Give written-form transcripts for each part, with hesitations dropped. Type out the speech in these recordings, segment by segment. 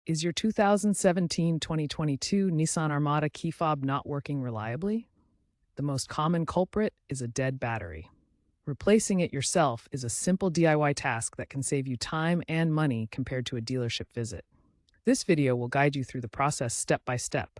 Is your 2017-2022 Nissan Armada key fob not working reliably? The most common culprit is a dead battery. Replacing it yourself is a simple DIY task that can save you time and money compared to a dealership visit. This video will guide you through the process step by step.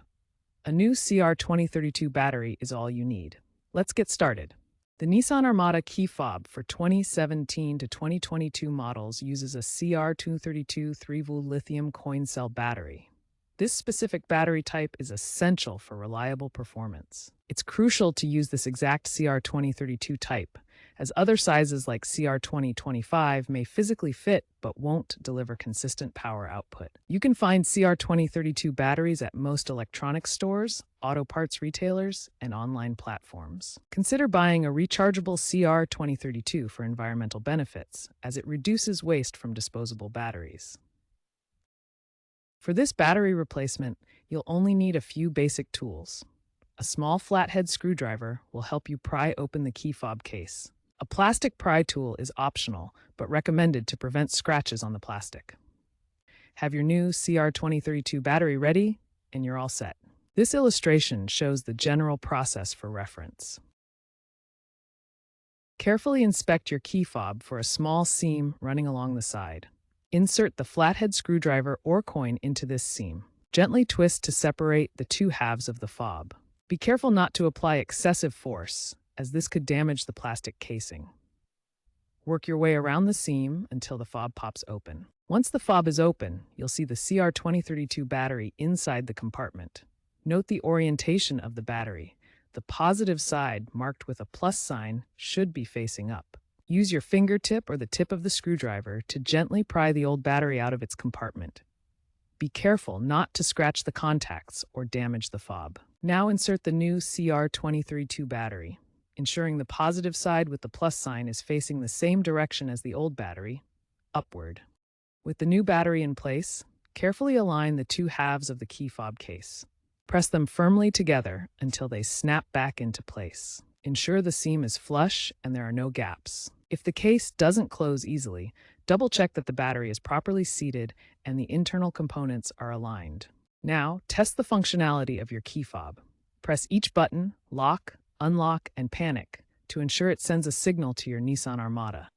A new CR2032 battery is all you need. Let's get started. The Nissan Armada key fob for 2017 to 2022 models uses a CR232 3V lithium coin cell battery. This specific battery type is essential for reliable performance. It's crucial to use this exact CR2032 type, as other sizes like CR2025 may physically fit but won't deliver consistent power output. You can find CR2032 batteries at most electronics stores, auto parts retailers, and online platforms. Consider buying a rechargeable CR2032 for environmental benefits, as it reduces waste from disposable batteries. For this battery replacement, you'll only need a few basic tools. A small flathead screwdriver will help you pry open the key fob case. A plastic pry tool is optional, but recommended to prevent scratches on the plastic. Have your new CR2032 battery ready, and you're all set. This illustration shows the general process for reference. Carefully inspect your key fob for a small seam running along the side. Insert the flathead screwdriver or coin into this seam. Gently twist to separate the two halves of the fob. Be careful not to apply excessive force, as this could damage the plastic casing. Work your way around the seam until the fob pops open. Once the fob is open, you'll see the CR2032 battery inside the compartment. Note the orientation of the battery. The positive side, marked with a plus sign, should be facing up. Use your fingertip or the tip of the screwdriver to gently pry the old battery out of its compartment. Be careful not to scratch the contacts or damage the fob. Now insert the new CR2032 battery, ensuring the positive side with the plus sign is facing the same direction as the old battery, upward. With the new battery in place, carefully align the two halves of the key fob case. Press them firmly together until they snap back into place. Ensure the seam is flush and there are no gaps. If the case doesn't close easily, double-check that the battery is properly seated and the internal components are aligned. Now, test the functionality of your key fob. Press each button, lock, unlock, and panic to ensure it sends a signal to your Nissan Armada.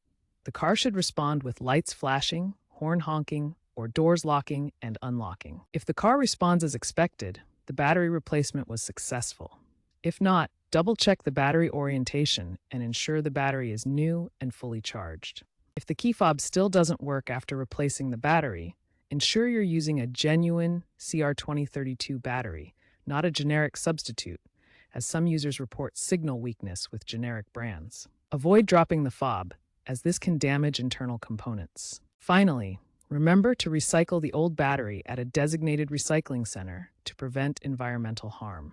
The car should respond with lights flashing, horn honking, or doors locking and unlocking. If the car responds as expected, the battery replacement was successful. If not, double-check the battery orientation and ensure the battery is new and fully charged. If the key fob still doesn't work after replacing the battery, ensure you're using a genuine CR2032 battery, not a generic substitute, as some users report signal weakness with generic brands. Avoid dropping the fob, as this can damage internal components. Finally, remember to recycle the old battery at a designated recycling center to prevent environmental harm.